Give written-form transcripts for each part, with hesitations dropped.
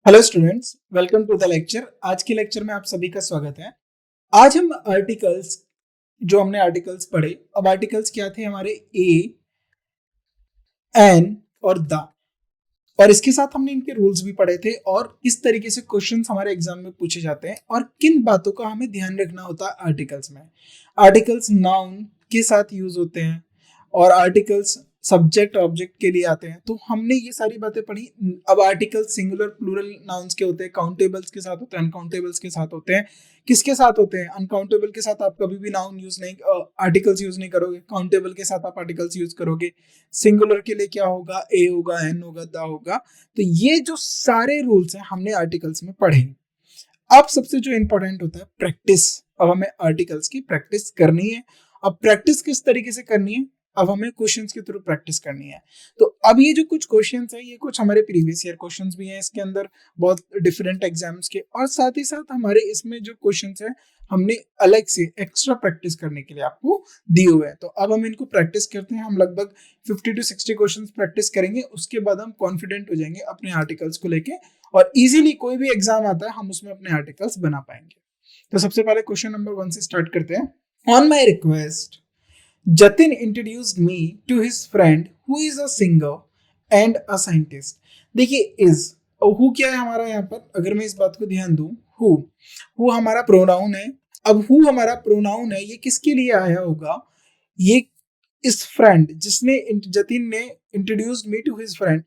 Hello students, welcome to the lecture. आज के lecture में आप सभी का स्वागत है। आज हम आर्टिकल्स जो हमने आर्टिकल्स पढ़े, अब आर्टिकल्स क्या थे हमारे ए, एन और द, और इसके साथ हमने इनके रूल्स भी पढ़े थे और किस तरीके से क्वेश्चंस हमारे एग्जाम में पूछे जाते हैं और किन बातों का हमें ध्यान रखना होता है आर्टिकल्स में। आर्टिकल्स नाउन के साथ यूज होते हैं और आर्टिकल्स सब्जेक्ट ऑब्जेक्ट के लिए आते हैं, तो हमने ये सारी बातें पढ़ी। अब आर्टिकल्स सिंगुलर प्लूरल नाउन्स के होते हैं, काउंटेबल्स के साथ होते हैं, अनकाउंटेबल्स के साथ होते हैं। किसके साथ होते हैं? अनकाउंटेबल के साथ आप कभी भी नाउन यूज नहीं, आर्टिकल्स यूज नहीं करोगे। काउंटेबल के साथ आप आर्टिकल्स यूज करोगे। सिंगुलर के लिए क्या होगा? ए होगा, एन होगा, द होगा। तो ये जो सारे रूल्स हैं हमने आर्टिकल्स में पढ़े। अब सबसे जो इंपॉर्टेंट होता है प्रैक्टिस। अब हमें आर्टिकल्स की प्रैक्टिस करनी है। अब प्रैक्टिस किस तरीके से करनी है? अब हमें क्वेश्चंस के थ्रू प्रैक्टिस करनी है। तो अब ये जो कुछ क्वेश्चंस है, ये कुछ हमारे प्रीवियस ईयर क्वेश्चंस भी हैं इसके अंदर, बहुत डिफरेंट एग्जाम्स के, और साथ ही साथ हमारे इसमें जो क्वेश्चंस है हमने अलग से एक्स्ट्रा प्रैक्टिस करने के लिए आपको दिए हुए हैं। तो अब हम इनको प्रैक्टिस करते हैं। हम लगभग 50 to 60 क्वेश्चंस प्रैक्टिस करेंगे, उसके बाद हम कॉन्फिडेंट हो जाएंगे अपने आर्टिकल्स को लेके, और इजीली कोई भी एग्जाम आता है हम उसमें अपने आर्टिकल्स बना पाएंगे। तो सबसे पहले क्वेश्चन नंबर 1 से स्टार्ट करते हैं। On my request Jatin introduced me to his friend who is a singer and a scientist। देखिए is और who क्या है हमारा यहाँ पर, अगर मैं इस बात को ध्यान दूं, who हमारा प्रोनाउन है। अब who हमारा प्रोनाउन है, ये किसके लिए आया होगा? ये इस फ्रेंड जिसने जतिन ने introduced me to his friend,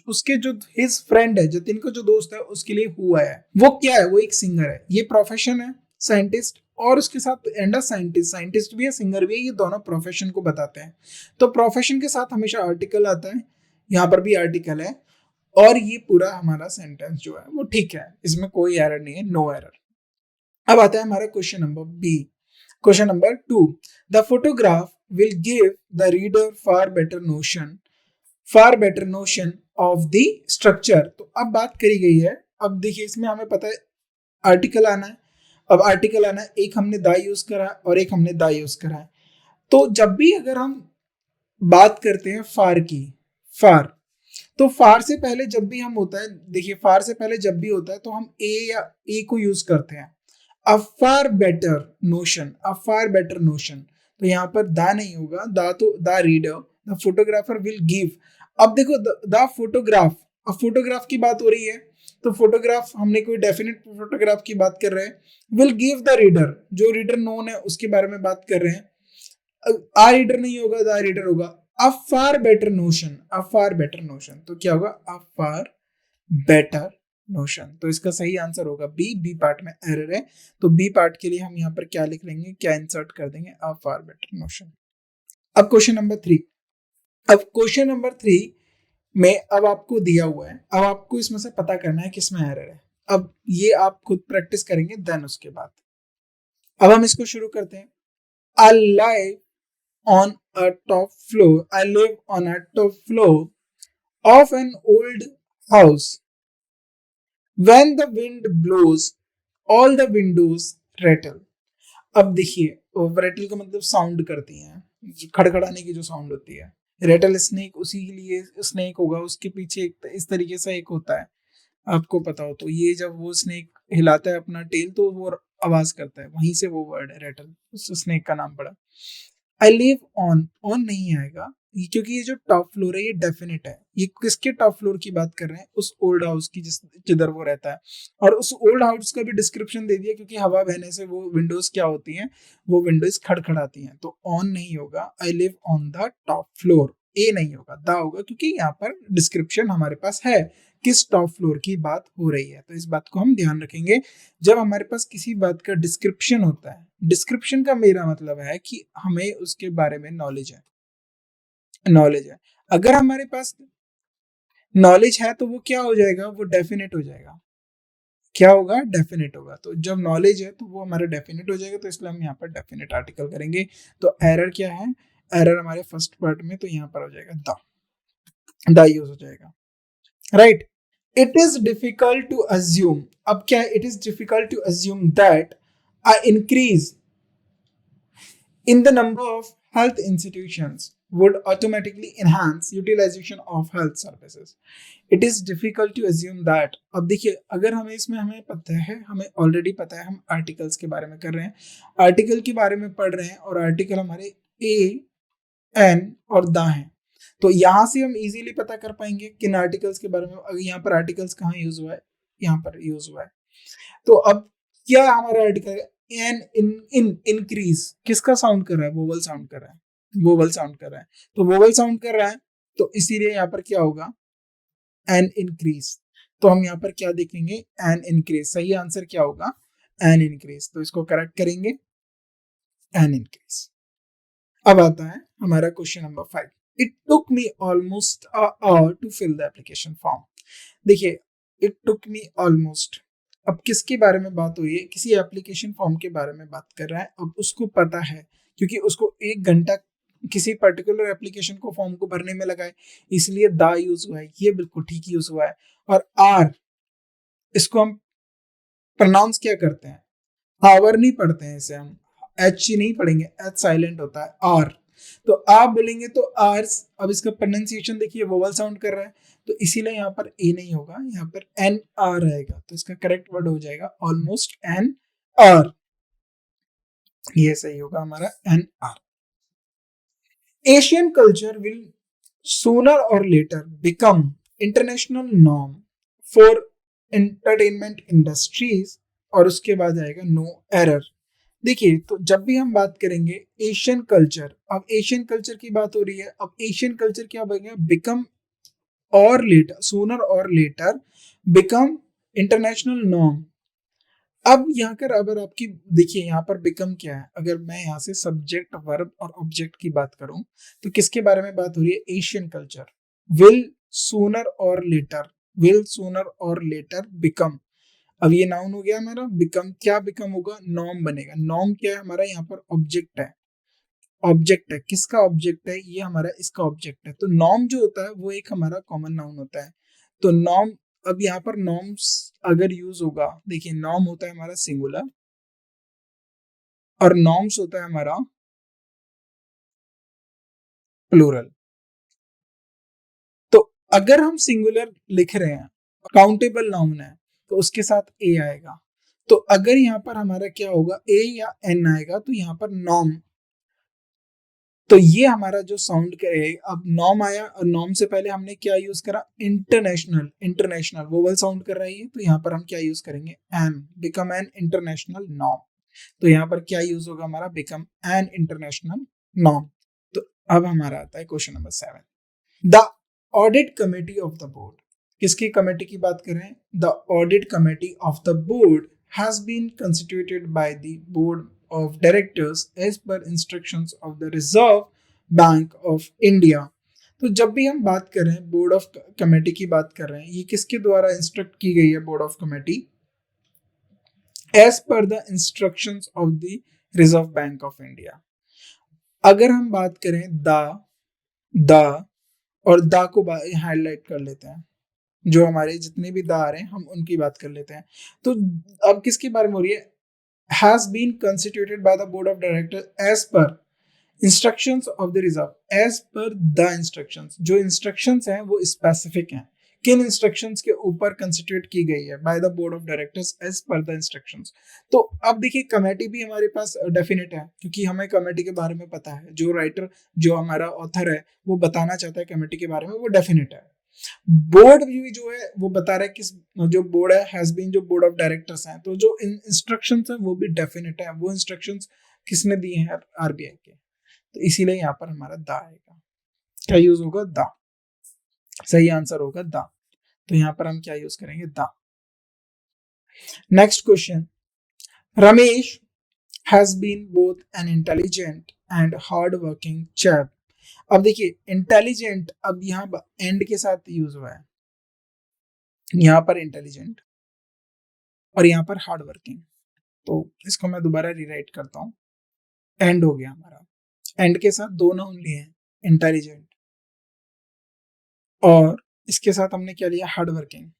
उसके जो हिज फ्रेंड है, जतिन का जो दोस्त है, उसके लिए हु आया है। वो क्या है? वो एक सिंगर है। ये प्रोफेशन है साइंटिस्ट, और उसके साथ एंड साइंटिस्ट, साइंटिस्ट भी है सिंगर भी है, ये दोनों प्रोफेशन को बताते हैं। तो प्रोफेशन के साथ हमेशा आर्टिकल आता है, यहाँ पर भी आर्टिकल है, और ये पूरा हमारा सेंटेंस जो है वो ठीक है, इसमें कोई एरर नहीं है, नो एरर। अब आता है हमारा question number B. Question number 2, the photograph will give the reader far better notion of the structure। तो अब बात करी गई है। अब देखिए इसमें हमें पता है आर्टिकल आना है। अब आर्टिकल आना है, एक हमने द यूज करा है और एक हमने द यूज करा है। तो जब भी अगर हम बात करते हैं फार की, फार, तो फार से पहले जब भी हम होता है, देखिए फार से पहले जब भी होता है तो हम ए या ए को यूज करते हैं। अ फार बेटर नोशन, अ फार बेटर नोशन, तो यहाँ पर दा नहीं होगा, दा तो the reader, the photographer will give. अब देखो द फोटोग्राफ, अब फोटोग्राफ की बात हो रही है, तो फोटोग्राफ हमने कोई डेफिनेट फोटोग्राफ की बात कर रहे हैं। विल गिव द रीडर, जो रीडर नोन है उसके बारे में बात कर रहे हैं। आ रीडर नहीं होगा, द रीडर होगा। अ फार बेटर नोशन, अ फार बेटर नोशन, तो क्या होगा? अ फार बेटर नोशन। तो इसका सही आंसर होगा बी। बी पार्ट में एरर है, तो बी पार्ट के लिए हम यहाँ पर क्या लिख लेंगे, क्या इंसर्ट कर देंगे? अ फार बेटर नोशन। अब क्वेश्चन नंबर 3। अब क्वेश्चन नंबर 3 में अब आपको दिया हुआ है, अब आपको इसमें से पता करना है किसमें एरर है। अब ये आप खुद प्रैक्टिस करेंगे, देन उसके बाद अब हम इसको शुरू करते हैं। आई live on a top floor, I live on a top floor of an old house. When the wind blows, all the windows rattle। अब देखिए, रेटल का मतलब साउंड करती हैं, खड़खड़ाने की जो साउंड होती है। रेटल स्नेक, उसी के लिए स्नेक होगा, उसके पीछे इस तरीके से एक होता है, आपको पता हो तो। ये जब वो स्नेक हिलाता है अपना टेल तो वो आवाज करता है, वहीं से वो वर्ड है रेटल, उस स्नेक का नाम पड़ा। आई लिव ऑन, ऑन नहीं आएगा क्योंकि ये जो टॉप फ्लोर है ये डेफिनेट है। ये किसके टॉप फ्लोर की बात कर रहे हैं? उस ओल्ड हाउस की जिधर वो रहता है। और उस ओल्ड हाउस का भी डिस्क्रिप्शन दे दिया, क्योंकि हवा बहने से वो विंडोज क्या होती हैं? वो विंडोज खड़खड़ाती हैं। तो ऑन नहीं होगा, I live on the top floor. A नहीं होगा, द होगा, क्योंकि यहाँ पर डिस्क्रिप्शन हमारे पास है किस टॉप फ्लोर की बात हो रही है। तो इस बात को हम ध्यान रखेंगे जब हमारे पास किसी बात का डिस्क्रिप्शन होता है। डिस्क्रिप्शन का मेरा मतलब है कि हमें उसके बारे में नॉलेज है, नॉलेज है। अगर हमारे पास नॉलेज है तो वो क्या हो जाएगा? वो डेफिनेट हो जाएगा। क्या होगा? डेफिनेट होगा। तो जब नॉलेज है तो वो हमारा डेफिनेट हो जाएगा, तो इसलिए हम यहाँ पर डेफिनेट आर्टिकल करेंगे। तो एरर क्या है? एरर हमारे फर्स्ट पार्ट में, तो यहाँ पर हो जाएगा द यूज हो जाएगा, right. It is difficult to assume, अब क्या है? It is difficult to assume that a increase in the number of health institutions would automatically enhance utilization of health services. It is difficult to assume that. अब देखिए, अगर हमें इसमें हमें पता है, हमें ऑलरेडी पता है, हम आर्टिकल्स के बारे में कर रहे हैं, आर्टिकल के बारे में पढ़ रहे हैं, और आर्टिकल हमारे ए एन और द हैं, तो यहाँ से हम इजीली पता कर पाएंगे किन आर्टिकल्स के बारे में। अगर यहाँ पर आर्टिकल्स कहाँ यूज हुआ है, यहाँ पर यूज हुआ है। तो अब क्या हमारा आर्टिकल एन इन इंक्रीज किसका साउंड कर रहा है, वोवल साउंड कर रहा है, वोवल साउंड कर रहा है, तो वोवल साउंड कर रहा है, तो इसीलिए यहाँ पर क्या होगा, एन इंक्रीज। तो हम यहाँ पर क्या देखेंगे, एन इंक्रीज। सही आंसर क्या होगा, एन इंक्रीज। तो इसको करेक्ट करेंगे, एन इंक्रीज। अब आता है हमारा question number 5। It took me almost a hour to fill the application form. देखिए, इट टुक मी ऑलमोस्ट, अब किसके बारे में बात हुई है, किसी एप्लीकेशन फॉर्म के बारे में बात कर रहा है। अब उसको पता है, क्योंकि उसको 1 घंटा किसी पर्टिकुलर एप्लीकेशन को फॉर्म को भरने में लगा है, इसलिए द यूज हुआ है, ये बिल्कुल ठीक यूज हुआ है। और आर, इसको हम प्रोनाउंस क्या करते हैं, आवर नहीं पढ़ते हैं इसे हम, एच नहीं पढ़ेंगे, एच साइलेंट होता है, आर। तो आप बोलेंगे तो आर्स। अब इसका प्रोनाउंसिएशन देखिए, वोवल साउंड कर रहा है, तो इसीलिए यहाँ पर ए नहीं होगा, यहाँ पर एन आर रहेगा। तो इसका करेक्ट वर्ड हो जाएगा ऑलमोस्ट एन आर, ये सही होगा हमारा, N R. Asian culture will sooner or later become international norm for entertainment industries, और उसके बाद आएगा नो एरर। देखिए, तो जब भी हम बात करेंगे एशियन कल्चर, अब एशियन कल्चर की बात हो रही है, अब एशियन कल्चर क्या बनेगा, बिकम और लेटर, सूनर और लेटर बिकम इंटरनेशनल नॉर्म। अब यहाँ कर, अगर आपकी देखिए यहाँ पर बिकम क्या है, अगर मैं यहाँ से सब्जेक्ट वर्ब और ऑब्जेक्ट की बात करूं, तो किसके बारे में बात हो रही है, एशियन कल्चर। विल सूनर और लेटर, विल सूनर और लेटर बिकम। अब ये नाउन हो गया मेरा, बिकम क्या बिकम होगा, नॉर्म बनेगा। नॉर्म क्या है हमारा, यहाँ पर ऑब्जेक्ट है, ऑब्जेक्ट है, किसका ऑब्जेक्ट है, ये हमारा इसका ऑब्जेक्ट है। तो नॉर्म जो होता है वो एक हमारा कॉमन नाउन होता है। तो नॉर्म, अब यहाँ पर नॉर्म्स अगर यूज होगा, देखिए नॉर्म होता है हमारा सिंगुलर, और नॉर्म्स होता है हमारा प्लूरल। तो अगर हम सिंगुलर लिख रहे हैं, काउंटेबल नाउन है, तो उसके साथ ए आएगा। तो अगर यहाँ पर हमारा क्या होगा, ए या एन आएगा, तो यहाँ पर नॉर्म, तो ये हमारा जो साउंड करे, अब नॉर्म आया, और नॉर्म से पहले हमने क्या यूज करा, इंटरनेशनल, इंटरनेशनल वोवल साउंड कर रही है, तो यहाँ पर हम क्या यूज करेंगे, an, become an international norm. तो यहाँ पर क्या यूज होगा हमारा, बिकम एन इंटरनेशनल नॉर्म। तो अब हमारा आता है question number 7। The audit committee of the board, किसकी कमेटी की बात कर रहे हैं, the audit committee of the board has been constituted by the board of directors as per instructions of the Reserve Bank of India। तो जब भी हम बात कर रहे हैं बोर्ड ऑफ कमेटी की बात कर रहे हैं, ये किसके द्वारा इंस्ट्रक्ट की गई है board of committee, as per the instructions of the Reserve Bank of India. अगर हम बात करें द और द को हाईलाइट कर लेते हैं, जो हमारे जितने भी द आ रहे हैं हम उनकी बात कर लेते हैं। तो अब किसके बारे में हो रही है, has been constituted by the board of directors as per instructions of the reserve, as per the instructions। जो instructions हैं वो specific हैं, किन instructions के ऊपर constitute की गई है, by the board of directors as per the instructions। तो अब देखिए कमेटी भी हमारे पास डेफिनेट है, क्योंकि हमें कमेटी के बारे में पता है, जो राइटर, जो हमारा ऑथर है, वो बताना चाहता है कमेटी के बारे में, वो डेफिनेट है। बोर्ड भी जो है वो बता रहा है किस, जो बोर्ड है हैज बीन, जो बोर्ड ऑफ डायरेक्टर्स हैं, तो जो इंस्ट्रक्शंस हैं वो भी डेफिनेट है। वो इंस्ट्रक्शंस किसने दिए हैं, आरबीआई के। तो इसीलिए यहाँ पर हमारा द आएगा, क्या यूज होगा, द। सही आंसर होगा द। तो यहाँ पर हम क्या यूज करेंगे, the. Next question, Ramesh has been both an intelligent and hard working chap. अब देखिए इंटेलिजेंट, अब यहाँ एंड के साथ यूज हुआ है, यहाँ पर इंटेलिजेंट और यहाँ पर हार्ड वर्किंग। तो इसको मैं दोबारा रिराइट करता हूँ, एंड हो गया हमारा, एंड के साथ दो नाउन लिए हैं, इंटेलिजेंट, और इसके साथ हमने क्या लिया, हार्ड वर्किंग,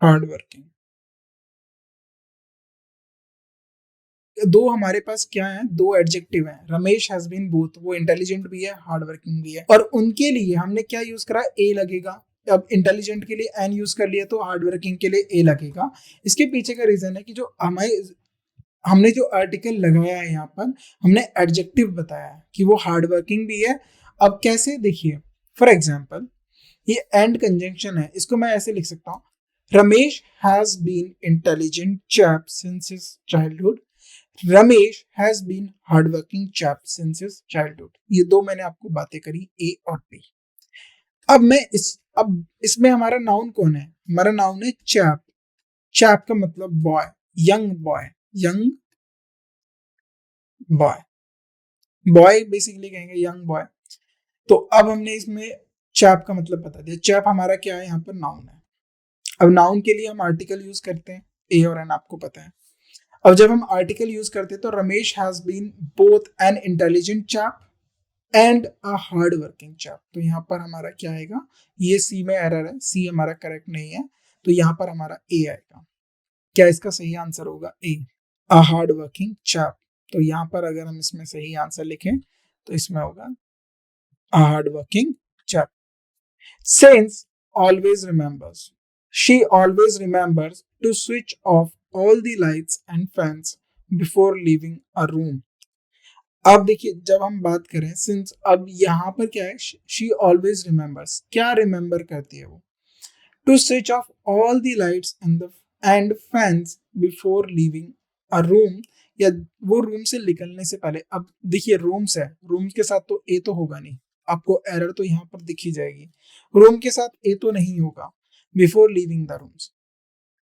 हार्ड वर्किंग। दो हमारे पास क्या है, दो एडजेक्टिव हैं, रमेश हैज बीन बोथ, वो इंटेलिजेंट भी है हार्ड वर्किंग भी है, और उनके लिए हमने क्या यूज करा, ए लगेगा। अब इंटेलिजेंट के लिए एन यूज कर लिया तो हार्ड वर्किंग के लिए ए लगेगा। इसके पीछे का रीजन है कि जो हमने जो आर्टिकल लगाया है यहाँ पर, हमने एडजेक्टिव बताया है कि वो हार्ड वर्किंग भी है। अब कैसे, देखिए फॉर एग्जाम्पल ये एंड कंजंक्शन है, इसको मैं ऐसे लिख सकता हूँ, Ramesh has been intelligent chap since his childhood, Ramesh has been hardworking chap since his childhood. ये दो मैंने आपको बातें करी, ए और बी। अब इसमें हमारा नाउन कौन है, हमारा नाउन है चैप। चैप का मतलब boy, young boy, young boy, boy basically कहेंगे यंग बॉय। तो अब हमने इसमें चैप का मतलब बता दिया। चैप हमारा क्या है, यहाँ पर नाउन है। अब नाउन के लिए हम आर्टिकल यूज करते हैं, ए और एन आपको पता है। अब जब हम आर्टिकल यूज करते हैं तो Ramesh has been both an intelligent chap and a hard working chap. तो यहाँ पर हमारा क्या आएगा, ये सी में एरर है, सी हमारा करेक्ट नहीं है, तो यहाँ पर हमारा ए आएगा। क्या इसका सही आंसर होगा, ए, अ हार्ड वर्किंग चैप। तो यहाँ पर अगर हम इसमें सही आंसर लिखें तो इसमें होगा a hardworking chap. Since always remembers. She always remembers to switch off all the lights and fans before leaving a room. अब देखिए जब हम बात करें सिंस, अब यहाँ पर क्या है, she always remembers, क्या रिमेंबर करती है वो, to switch off all the lights and fans before leaving a room, या वो रूम से निकलने से पहले। अब देखिए रूम्स है, रूम्स के साथ तो ए तो होगा नहीं, आपको एरर तो यहाँ पर दिख ही जाएगी, रूम के साथ ए तो नहीं होगा। बिफोर लीविंग द रूम्स,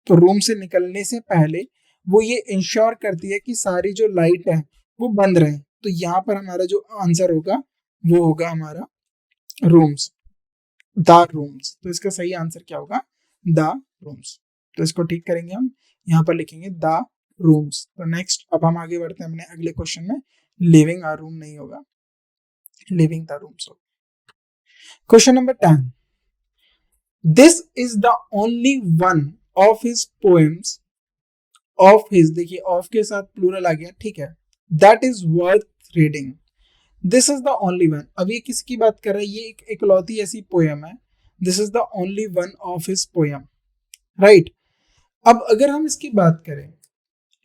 तो रूम से निकलने से पहले वो ये इंश्योर करती है कि सारी जो लाइट है वो बंद रहे। तो यहाँ पर हमारा जो आंसर होगा वो होगा हमारा रूम्स, द रूम्स। तो इसका सही आंसर क्या होगा, द रूम्स। तो इसको ठीक करेंगे, हम यहाँ पर लिखेंगे द रूम्स। तो नेक्स्ट अब हम आगे बढ़ते हैं अपने अगले क्वेश्चन में, लिविंग अ रूम नहीं होगा, लिविंग द रूम्स होगा। Question number 10, this is the only one of his poems, of his, देखिए ऑफ के साथ प्लूरल आ गया, ठीक है, that is worth reading. This is the only one, अब ये किसकी बात कर रहा है, ये एक इकलौती ऐसी पोएम है, this is the only one of his poem, right. अब अगर हम इसकी बात करें,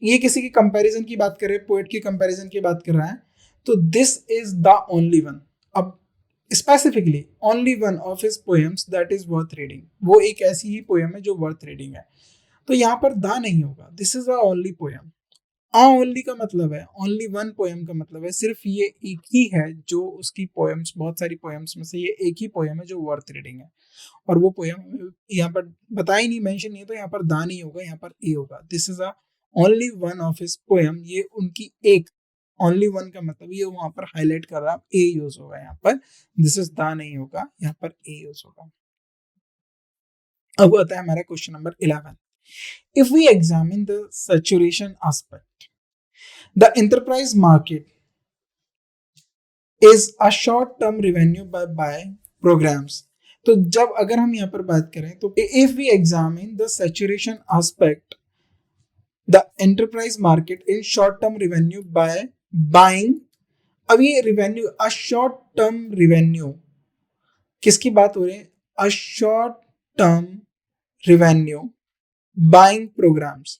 ये किसी की कंपैरिजन की बात कर रहे हैं, पोएट की कंपैरिजन की बात कर रहा है, तो this is the only one. अब specifically only one of his poems that is worth reading, वो एक ऐसी ही पोएम है जो वर्थ रीडिंग है। तो यहाँ पर द नहीं होगा, this is the only poem. Only का मतलब है, ओनली वन पोएम का मतलब है सिर्फ ये एक ही है जो उसकी पोएम्स, बहुत सारी पोएम्स में से ये एक ही पोएम है जो वर्थ रीडिंग है। और वो पोएम यहाँ पर बताया ही नहीं, मेंशन नहीं है, तो यहाँ पर दा नहीं होगा, यहाँ पर ए होगा। This is a only one of his poem, ये उनकी एक, ओनली वन का मतलब ये वहां पर हाईलाइट कर रहा है, ए यूज होगा यहाँ पर, दिस इज दा नहीं होगा, यहाँ पर ए यूज होगा। अब आता है हमारा question number 11, if we examine the saturation aspect, the enterprise market is a short term revenue by programs। तो जब अगर हम यहाँ पर बात करें तो if we examine the saturation aspect, the enterprise market is short term revenue by buying। अब ये revenue, a short term revenue किसकी बात हो रही है, a short term revenue buying programmes.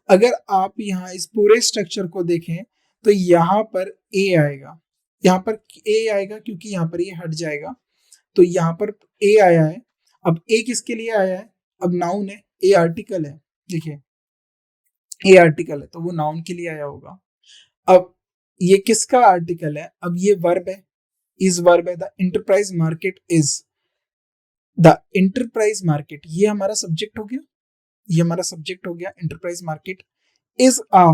अगर आप यहाँ इस पूरे स्ट्रक्चर को देखें तो यहाँ पर ए आएगा, यहाँ पर ए आएगा क्योंकि यहाँ पर ये हट जाएगा, तो यहाँ पर ए आया है। अब ए किसके लिए आया है, अब नाउन है, ए आर्टिकल है, देखिए ए आर्टिकल है तो वो नाउन के लिए आया होगा। अब ये किसका आर्टिकल है, अब ये वर्ब है, इज वर्ब है, the enterprise market is, the enterprise market ये हमारा सब्जेक्ट हो गया, ये हमारा सब्जेक्ट हो गया, enterprise market is a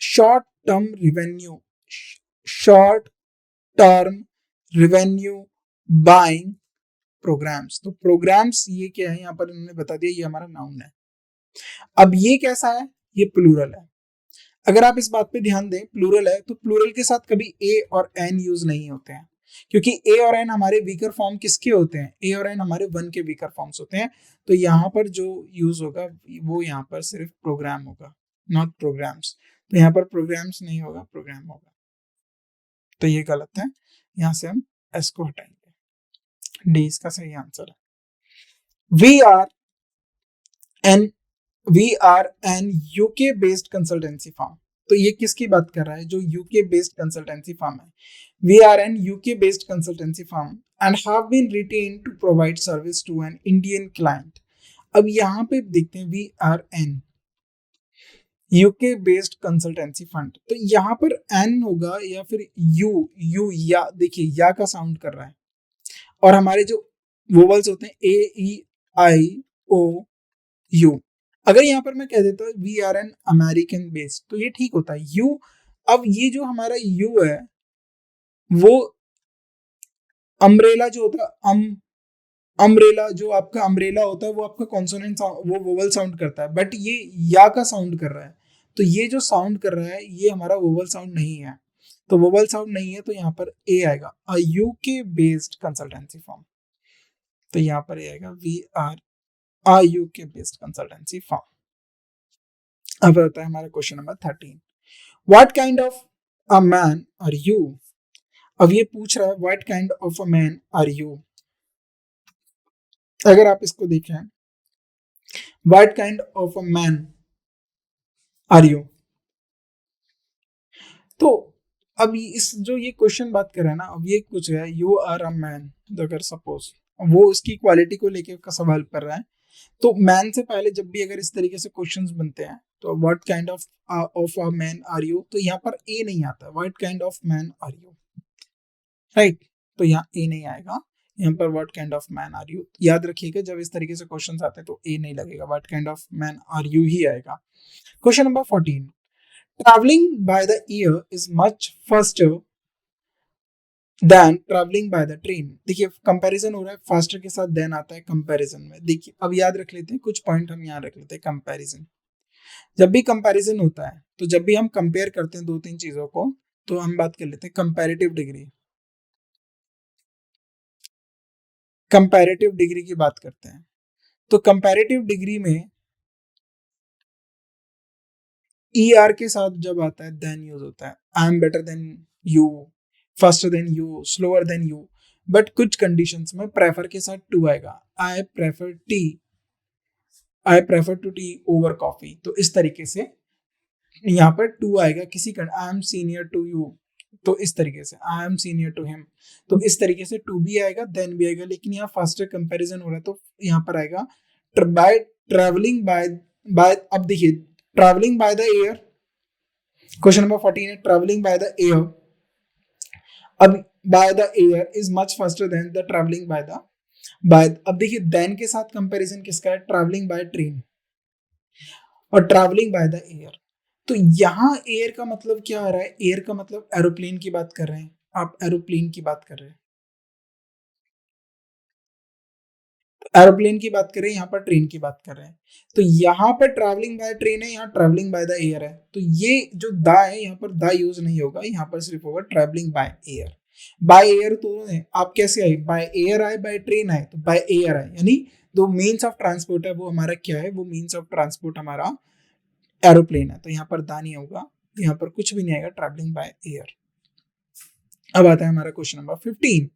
short term revenue, short term revenue buying programmes. तो प्रोग्राम्स ये क्या है, यहाँ पर इन्होंने बता दिया, ये हमारा नाउन है। अब ये कैसा है, ये प्लूरल है। अगर आप इस बात पे ध्यान दें, प्लूरल है तो प्लूरल के साथ कभी ए और एन यूज नहीं होते हैं, क्योंकि ए और एन हमारे वीकर फॉर्म किसके होते हैं, ए और एन हमारे वन के वीकर फॉर्म्स होते हैं। तो यहाँ पर जो यूज होगा वो यहाँ पर सिर्फ प्रोग्राम होगा, नॉट प्रोग्राम्स। तो यहाँ पर प्रोग्राम्स नहीं होगा, प्रोग्राम होगा, तो ये गलत है, यहाँ से हम एस को हटाएंगे, डी इसका सही आंसर है। We are an UK based consultancy firm, तो ये किसकी बात कर रहा है, जो यूके बेस्ड कंसल्टेंसी फर्म है। We are an UK based consultancy firm and have been retained to provide service to an Indian client. अब यहाँ पे देखते हैं we are an UK based consultancy fund, तो यहाँ पर एन होगा या फिर यू या, देखिए या का साउंड कर रहा है, और हमारे जो वोवल्स होते हैं ए ई आई ओ यू, अगर यहाँ पर मैं कह देता हूँ we are an American based तो ये ठीक होता है यू। अब ये जो हमारा यू है वो अम्ब्रेला जो होता है, अम्ब्रेला जो आपका अम्ब्रेला होता है वो आपका कॉन्सोनेंट वो वोवल साउंड करता है, बट ये या का साउंड कर रहा है, तो ये जो साउंड कर रहा है ये हमारा वोवल साउंड नहीं है, तो वोवल साउंड नहीं है तो यहाँ पर ए आएगा, a UK based consultancy firm, तो यहाँ पर ए आएगा we are a UK based consultancy firm. अब आता है हमारा question number 13, what kind of a man are you. अब ये पूछ रहा है what kind of a man are you. अगर आप इसको देखें what kind of a man are you, तो अब इस जो ये क्वेश्चन बात कर रहा है ना, अब ये कुछ है यू आर अ मैन, अगर सपोज वो उसकी क्वालिटी को लेके का सवाल कर रहा है, तो मैन से पहले जब भी अगर इस तरीके से क्वेश्चंस बनते हैं तो what kind of a man are you, तो यहाँ पर ए नहीं आता, what kind of man are you, right, तो यहाँ ए नहीं आएगा, यहाँ पर what kind of man are you, याद रखिएगा जब इस तरीके से क्वेश्चंस आते हैं तो ए नहीं लगेगा, what kind of man are you ही आएगा। Question number 14, traveling by the ear is much faster than traveling by the train। देखिए कंपैरिजन हो रहा है, फास्टर के साथ देन आता है कंपैरिजन में, देखिए अब याद रख लेते हैं कुछ पॉइंट, हम यहाँ रख लेते हैं कंपैरिजन। जब भी कंपैरिजन होता है तो जब भी हम कंपेयर करते हैं दो तीन चीजों को तो हम बात कर लेते हैं कंपैरेटिव डिग्री, कंपैरेटिव डिग्री की बात करते हैं, तो कंपैरेटिव डिग्री में ई आर के साथ जब आता है देन यूज होता है, I am better than you, faster than you, slower than you, but कुछ कंडीशंस में प्रेफर के साथ टू आएगा, I prefer to tea over coffee, तो इस तरीके से यहाँ पर टू आएगा, किसी I am senior to you, तो इस तरीके से I am senior to him, तो इस तरीके से टू भी आएगा देन भी आएगा, लेकिन यहाँ फास्टर कंपैरिजन हो रहा है तो यहाँ पर आएगा बाय ट्रेवलिंग बाय अब देखिए travelling by the air, question number 14 है ट्रैवलिंग बाय द एयर, अब by the air is much faster than the travelling by अब देखिए देन के साथ कंपैरिजन किसका है, ट्रैवलिंग बाय ट्रेन और ट्रैवलिंग बाय द एयर, तो यहाँ एयर का मतलब क्या आ रहा है, एयर का मतलब एरोप्लेन की बात कर रहे हैं, आप एरोप्लेन की बात कर रहे हैं, एरोप्लेन की बात कर रहे हैं, यहाँ पर ट्रेन की बात कर रहे हैं, तो यहाँ पर ट्रैवलिंग बाय ट्रेन है, यहाँ ट्रैवलिंग बाय द एयर है, तो ये जो दा है यहाँ पर दा यूज नहीं होगा, यहाँ पर सिर्फ होगा travelling by air. By air तो आप कैसे आए, बाय एयर आए बाय ट्रेन आए, तो बाय एयर आए, यानी जो मीन्स ऑफ ट्रांसपोर्ट है वो हमारा क्या है, वो मीन्स ऑफ ट्रांसपोर्ट हमारा एरोप्लेन है, तो यहाँ पर दा नहीं होगा, यहाँ पर कुछ भी नहीं आएगा, ट्रैवलिंग बाय एयर। अब आता है हमारा question number 15,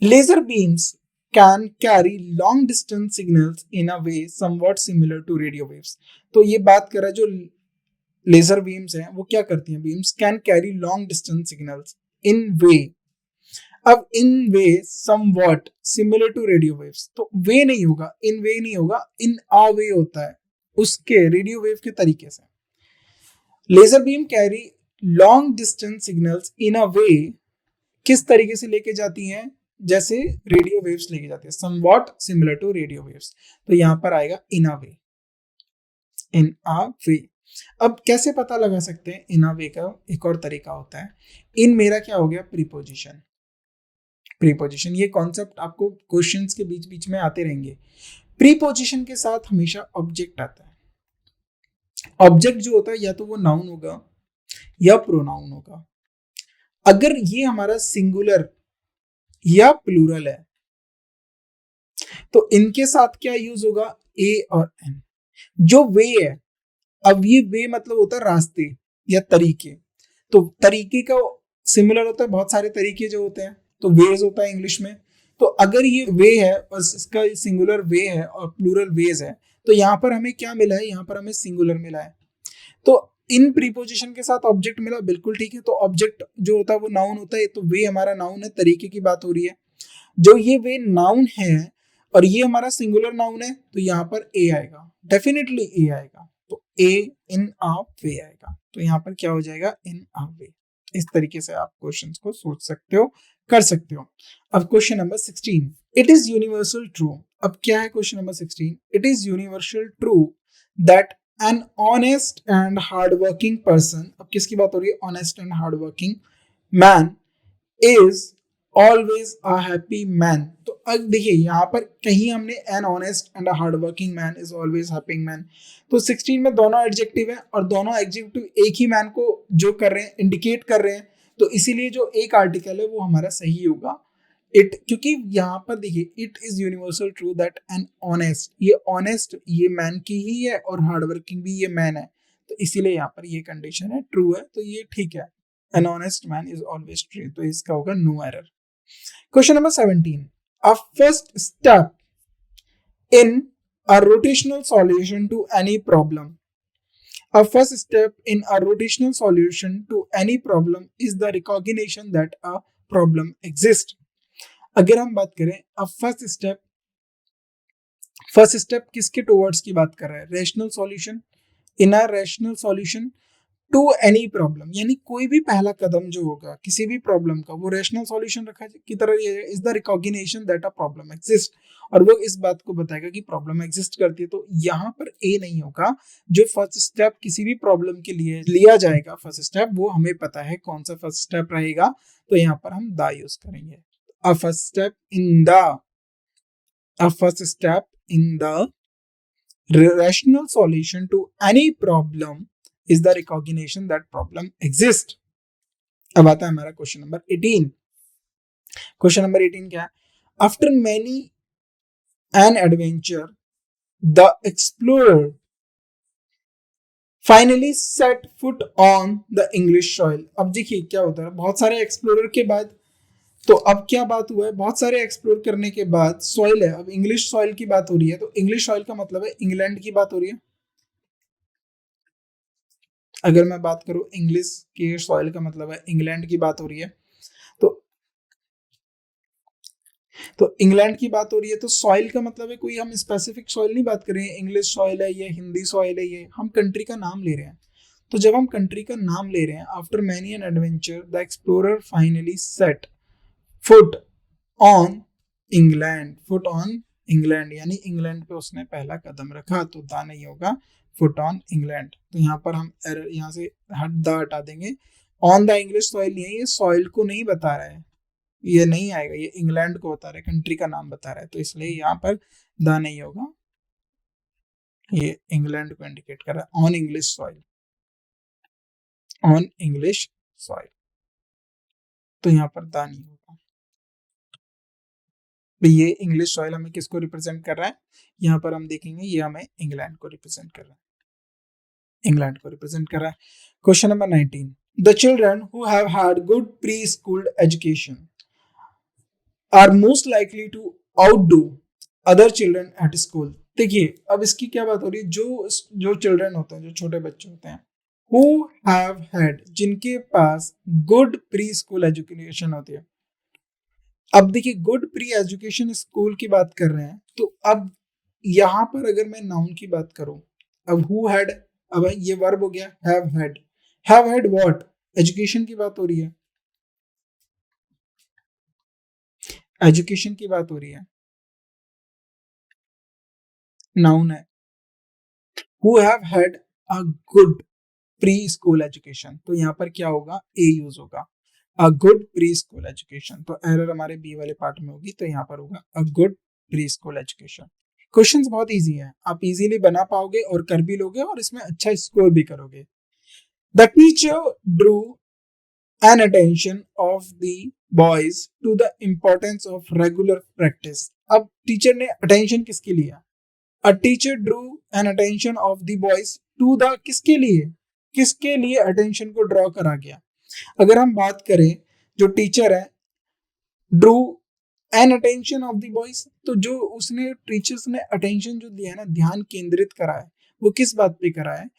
laser beams can carry long distance signals in a way somewhat similar to radio waves। तो ये बात कर रहा है जो लेजर बीम्स हैं वो क्या करती हैं, beams can carry long distance signals in way, अब in way somewhat similar to radio waves, तो वे नहीं होगा, इन वे नहीं होगा, इन आ वे होता है उसके रेडियो वेव के तरीके से। Laser beam carry long distance signals in a way, किस तरीके से लेके जाती हैं, जैसे रेडियो वेव्स लेके जाते हैं, somewhat similar to radio waves, तो यहां पर आएगा इन अ वे, इन अ वे। अब कैसे पता लगा सकते हैं, इन अ वे का एक और तरीका होता है, इन मेरा क्या हो गया प्रीपोजिशन, प्रीपोजिशन ये कॉन्सेप्ट आपको क्वेश्चंस के बीच बीच में आते रहेंगे, प्रीपोजिशन के साथ हमेशा ऑब्जेक्ट आता है, ऑब्जेक्ट जो होता है या तो वो नाउन होगा या प्रोनाउन होगा, अगर ये हमारा सिंगुलर या प्लूरल है तो इनके साथ क्या यूज होगा, ए और एन। जो वे है, अब ये वे मतलब होता है रास्ते, या तरीके। तो तरीके का सिमिलर होता है, बहुत सारे तरीके जो होते हैं, तो वेज होता है इंग्लिश में। तो अगर ये वे है और इसका सिंगुलर वे है और प्लूरल वेज है, तो यहाँ पर हमें क्या मिला है, यहाँ पर हमें सिंगुलर मिला है। तो इन प्रीपोजिशन के साथ ऑब्जेक्ट मिला, बिल्कुल ठीक है। तो ऑब्जेक्ट जो होता है वो नाउन होता है, तो वे हमारा नाउन है, तरीके की बात हो रही है। जो ये वे नाउन है और ये हमारा सिंगुलर नाउन है, तो यहाँ पर ए आएगा, डेफिनेटली ए आएगा। तो ए इन आ वे आएगा। तो यहाँ पर क्या हो जाएगा, इन आ वे। इस तरीके से आप क्वेश्चंस को सोच सकते हो, कर सकते हो। अब question number 16, it is universal true. अब क्या है question number 16, it is universal true that an honest and hardworking person, अब किसकी बात हो रही है, honest and hardworking man is always a happy man. तो अब देखिए यहाँ पर कहीं हमने an honest and a hardworking man is always happy man, तो 16 में दोनों एडजेक्टिव है और दोनों एडजेक्टिव एक ही मैन को जो कर रहे हैं, इंडिकेट कर रहे हैं, तो इसीलिए जो एक आर्टिकल है वो हमारा सही होगा इट, क्योंकि यहाँ पर देखिए it is universal true that an honest, ये ऑनेस्ट ये मैन की ही है और हार्डवर्किंग भी ये मैन है, तो इसीलिए यहाँ पर ये कंडीशन है, ट्रू है, तो ये ठीक है। An honest man is always true, तो इसका होगा no error। Question number 17, a first step in a rotational solution to any problem, a first step in a rotational solution to any problem is the recognition that a problem exists। अगर हम बात करें a first step किसके towards की बात कर रहा है, rational solution, in a rational solution to any problem, यानी कोई भी पहला कदम जो होगा किसी भी प्रॉब्लम का वो रेशनल सॉल्यूशन रखा की तरह is the recognition that a problem exist, और वो इस बात को बताएगा कि प्रॉब्लम एग्जिस्ट करती है। तो यहाँ पर ए नहीं होगा, जो फर्स्ट स्टेप किसी भी प्रॉब्लम के लिए लिया जाएगा फर्स्ट स्टेप, वो हमें पता है कौन सा फर्स्ट स्टेप रहेगा, तो यहाँ पर हम द यूज करेंगे। A first step in the, a first step in the rational solution to any problem is the recognition that problem exists। अब आता है हमारा क्वेश्चन नंबर 18। क्वेश्चन नंबर 18 क्या है, after many an adventure the explorer finally set foot on the English soil. अब देखिए क्या होता है, बहुत सारे एक्सप्लोरर के बाद, तो अब क्या बात हुआ है, बहुत सारे एक्सप्लोर करने के बाद सॉइल है, अब इंग्लिश सॉइल की बात हो रही है, तो इंग्लिश सॉइल का मतलब है इंग्लैंड की बात हो रही है। अगर मैं बात करूं इंग्लिश के सॉइल का मतलब है इंग्लैंड की बात हो रही है, तो इंग्लैंड की बात हो रही है, तो सॉइल का मतलब है कोई हम स्पेसिफिक सॉइल नहीं बात कर रहे हैं, इंग्लिश सॉइल है, ये हिंदी सॉइल है, ये हम कंट्री का नाम ले रहे हैं। तो जब हम कंट्री का नाम ले रहे हैं, after many an adventure the explorer finally set foot on England, foot on England, यानी इंग्लैंड पे उसने पहला कदम रखा, तो द नहीं होगा, फुट ऑन इंग्लैंड। तो यहाँ पर हम एरर यहाँ से हटा देंगे, ऑन द इंग्लिश सॉइल नहीं है, ये सॉइल को नहीं बता रहा है, ये नहीं आएगा, ये इंग्लैंड को बता रहा है, कंट्री का नाम बता रहा है, तो इसलिए यहाँ पर द नहीं होगा, ये इंग्लैंड को इंडिकेट कर रहा है, on English soil, on English soil, तो यहाँ पर द नहीं होगा। ये इंग्लिश सॉइल हमें किसको रिप्रेजेंट कर रहा है, यहाँ पर हम देखेंगे ये हमें इंग्लैंड को रिप्रेजेंट कर रहा है, इंग्लैंड को रिप्रेजेंट कर रहा है। Question number 19, the children who have had good pre school education are most likely to outdo other children at school. देखिए अब इसकी क्या बात हो रही है, जो चिल्ड्रन होते हैं, जो छोटे बच्चे होते हैं, हु हैव हैड, जिनके पास गुड प्री स्कूल एजुकेशन होती है। अब देखिए गुड प्री एजुकेशन स्कूल की बात कर रहे हैं, तो अब यहाँ पर अगर मैं नाउन की बात करूं, अब हु हैड, अब ये वर्ब हो गया हैव हैड व्हाट, एजुकेशन की बात हो रही है, एजुकेशन की बात हो रही है, नाउन है, who have had a good pre school education, तो यहाँ पर क्या होगा, ए यूज होगा, a good pre school education, तो एरर हमारे बी वाले पार्ट में होगी, तो यहाँ पर होगा a good pre school education. Questions बहुत इजी हैं, आप इजीली बना पाओगे और कर भी लोगे और इसमें अच्छा स्कोर भी करोगे। The teacher drew an attention of the boys to the importance of regular practice. अब टीचर ने अटेंशन किसके लिया, a teacher drew an attention of the boys to the, किसके लिए, किसके लिए अटेंशन को ड्रॉ करा गया। अगर हम बात करें, जो टीचर है drew an attention of the boys, तो जो उसने टीचर्स ने अटेंशन जो दिया है ना, ध्यान केंद्रित करा है, वो किस बात पे करा है,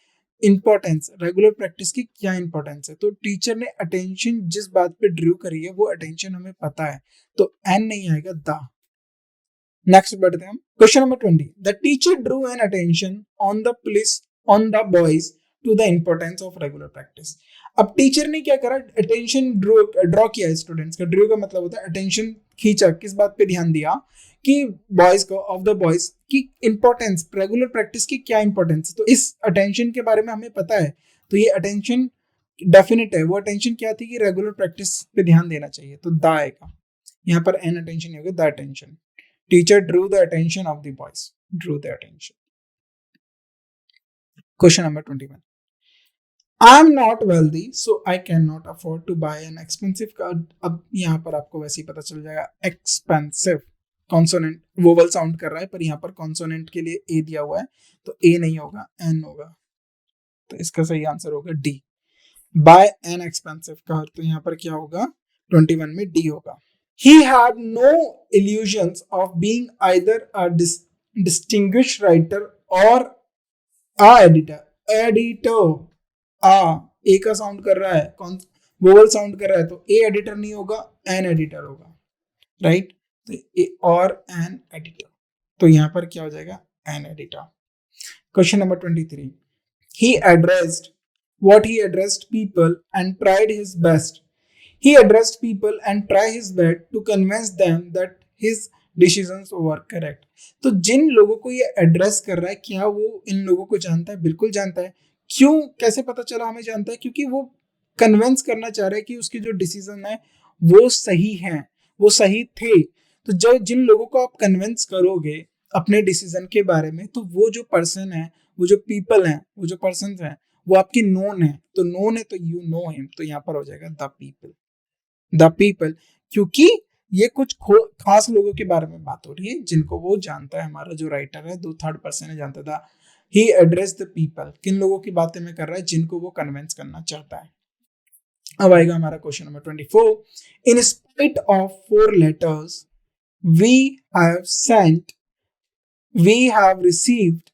इंपॉर्टेंस, रेगुलर प्रैक्टिस की क्या इंपॉर्टेंस है। तो टीचर ने अटेंशन जिस बात पे ड्रू करी है वो अटेंशन हमें पता है, तो एन नहीं आएगा, द। नेक्स्ट बढ़ते हैं हम, question number 20, the teacher drew an attention on the boys to the importance of regular practice. अब टीचर ने क्या करा, अटेंशन ड्रॉ किया स्टूडेंट्स का। ड्रू का मतलब होता है अटेंशन खींचा, किस बात पे ध्यान दिया कि बॉयज को, ऑफ द बॉयज की इंपॉर्टेंस, रेगुलर प्रैक्टिस की क्या इंपॉर्टेंस। तो इस अटेंशन के बारे में हमें पता है, तो ये अटेंशन डेफिनेट है। वो अटेंशन क्या थी कि रेगुलर प्रैक्टिस पे ध्यान देना चाहिए, तो द आएगा यहाँ पर, एन अटेंशन होगा, the attention. Teacher Drew the attention of the boys, Drew the attention. Question number 21, I am not wealthy, so I cannot afford to buy an expensive car। अब यहाँ पर आपको वैसे ही पता चल जाएगा, एक्सपेंसिव कॉन्सोनेंट, वोवल साउंड कर रहा है, पर यहाँ पर कॉन्सोनेंट के लिए ए दिया हुआ है, तो ए नहीं होगा, एन होगा। तो इसका सही आंसर होगा D, buy an expensive car. तो यहाँ पर क्या होगा, 21 में डी होगा। He had no illusions of being either a distinguished writer or a editor। Editor, a का साउंड कर रहा है, कौन वोवल साउंड कर रहा है, तो ए एडिटर नहीं होगा, एन एडिटर होगा, राइट। तो ए और एन एडिटर, तो यहां पर क्या हो जाएगा, an editor. Question number 23, he addressed people and tried his best to convince them that his decisions were correct। तो जिन लोगों को ये एड्रेस कर रहा है, क्या वो इन लोगों को जानता है? बिल्कुल जानता है। क्यों, कैसे पता चला हमें जानता है? क्योंकि वो कन्विंस करना चाह रहा है कि उसके जो डिसीजन है वो सही हैं, वो सही थे। तो जो जिन लोगों को आप कन्विंस करोगे अपने डिसीजन के बारे में, तो वो जो पर्सन है, वो जो पीपल हैं, वो जो पर्सन हैं, वो आपकी नोन है। तो नोन है तो यू नो हिम, तो यहाँ पर हो जाएगा द पीपल, क्योंकि ये कुछ खास लोगों के बारे में बात हो रही है जिनको वो जानता है। हमारा जो राइटर है, दो थर्ड पर्सन है, जानता था। ही एड्रेस द पीपल, किन लोगों की बातें में कर रहा है, जिनको वो कन्विंस करना चाहता है। अब आएगा हमारा question number 24, in spite of 4 letters we have received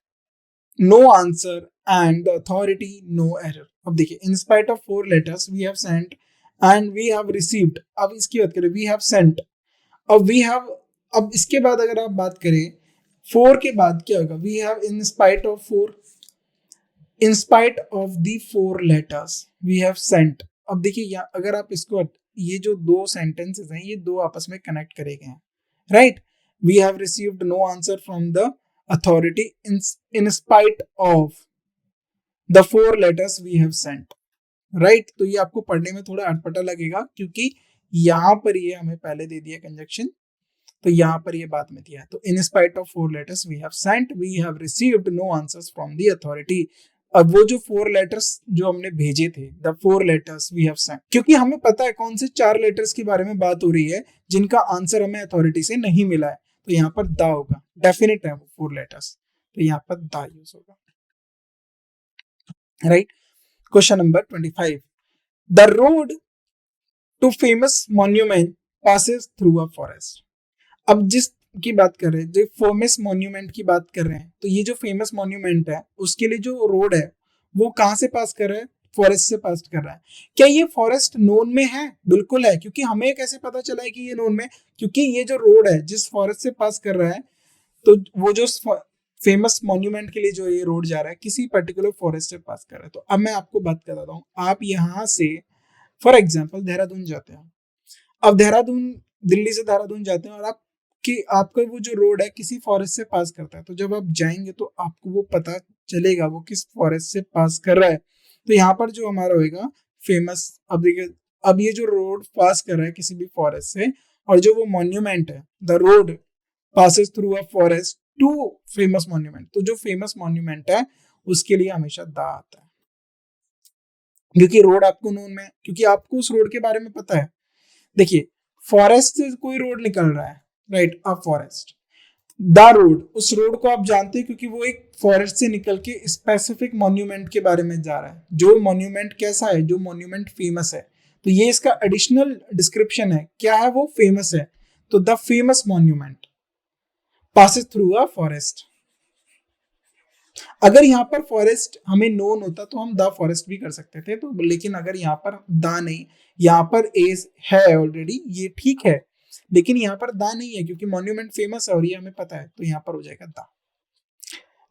no answer and the authority no error। अब देखिए, in spite of 4 letters we have sent and we have received। अब इसकी बात करें, we have sent, अब we have, अब इसके बाद अगर आप बात करें 4 के बाद क्या होगा, we have in spite of 4, in spite of the 4 letters we have sent। अब देखिए अगर आप इसको, ये जो दो सेंटेंसेस हैं, ये दो आपस में कनेक्ट करे गए हैं, right. we have received no answer from the authority in spite of the 4 letters we have sent, right। तो ये आपको पढ़ने में थोड़ा अटपटा लगेगा, क्योंकि यहां पर ये हमें पहले दे दिया कंजक्शन, तो यहां पर ये बाद में दिया है। तो in spite of 4 letters we have sent, we have received no answers from the authority। अब वो जो 4 लेटर्स जो हमने भेजे थे, the 4 letters we have sent, क्योंकि हमें पता है कौन से 4 लेटर्स के बारे में बात हो रही है जिनका आंसर हमें अथॉरिटी से नहीं मिला है, तो यहाँ पर द होगा, डेफिनेट है वो 4 लेटर्स, तो यहाँ पर द यूज होगा, right. Question number 25, the road to famous monument passes through a forest. अब जिस की बात कर रहे हैं, जो फेमस मॉन्यूमेंट की बात कर रहे हैं, तो ये जो फेमस मॉन्यूमेंट है उसके लिए जो रोड है वो कहां से पास कर रहा है, फॉरेस्ट से पास कर रहा है। क्या ये फॉरेस्ट नोन में है? बिल्कुल है, क्योंकि हमें कैसे पता चला है कि ये नोन में, क्योंकि ये जो रोड है जिस फॉरेस्ट से पास कर रहा है, तो वो जो फेमस मॉन्यूमेंट के लिए जो ये रोड जा रहा है किसी पर्टिकुलर फॉरेस्ट से पास कर रहा है। तो अब मैं आपको बात बताता हूँ, आप यहाँ से फॉर एग्जाम्पल देहरादून जाते हैं, अब देहरादून, दिल्ली से देहरादून जाते हैं, और आप कि आपका वो जो रोड है किसी फॉरेस्ट से पास करता है, तो जब आप जाएंगे तो आपको वो पता चलेगा वो किस फॉरेस्ट से पास कर रहा है। तो यहाँ पर जो हमारा होएगा फेमस, अब देखिए, अब ये जो रोड पास कर रहा है किसी भी फॉरेस्ट से, और जो वो मॉन्यूमेंट है, the road passes through a forest to famous monument, तो जो फेमस मॉन्यूमेंट है उसके लिए हमेशा द आता है, क्योंकि रोड आपको नोन में, क्योंकि आपको उस रोड के बारे में पता है। देखिए, फॉरेस्ट से कोई रोड निकल रहा है, right, a forest, the road, उस रोड को आप जानते हैं क्योंकि वो एक फॉरेस्ट से निकल के स्पेसिफिक मॉन्यूमेंट के बारे में जा रहा है, जो मॉन्यूमेंट कैसा है, जो मॉन्यूमेंट फेमस है। तो ये इसका एडिशनल डिस्क्रिप्शन है, क्या है वो, फेमस है। तो the famous monument passes through a forest. अगर यहाँ पर फॉरेस्ट हमें नोन होता तो हम द फॉरेस्ट भी कर सकते थे, तो लेकिन अगर यहाँ पर द नहीं, यहाँ पर एज है ऑलरेडी, ये ठीक है, लेकिन यहाँ पर द नहीं है क्योंकि मॉन्यूमेंट फेमस है और ये हमें पता है, तो यहाँ पर हो जाएगा द।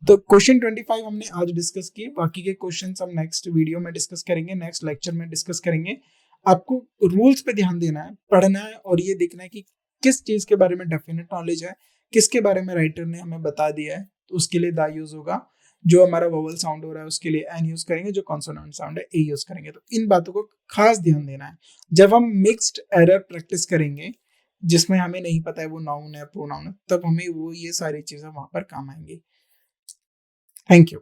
तो क्वेश्चन 25 हमने आज डिस्कस किए, बाकी के क्वेश्चन हम नेक्स्ट वीडियो में डिस्कस करेंगे, नेक्स्ट लेक्चर में डिस्कस करेंगे। आपको रूल्स पे ध्यान देना है, पढ़ना है और ये देखना है कि किस चीज के बारे में डेफिनेट नॉलेज है, किसके बारे में राइटर ने हमें बता दिया है, तो उसके लिए द यूज होगा। जो हमारा वोवल साउंड हो रहा है उसके लिए एन यूज करेंगे, जो कॉन्सोनेंट साउंड है ए यूज करेंगे। तो इन बातों को खास ध्यान देना है जब हम मिक्स्ड एरर प्रैक्टिस करेंगे, जिसमें हमें नहीं पता है वो नाउन है प्रोनाउन है, तब हमें वो ये सारी चीजें वहां पर काम आएंगी। Thank you.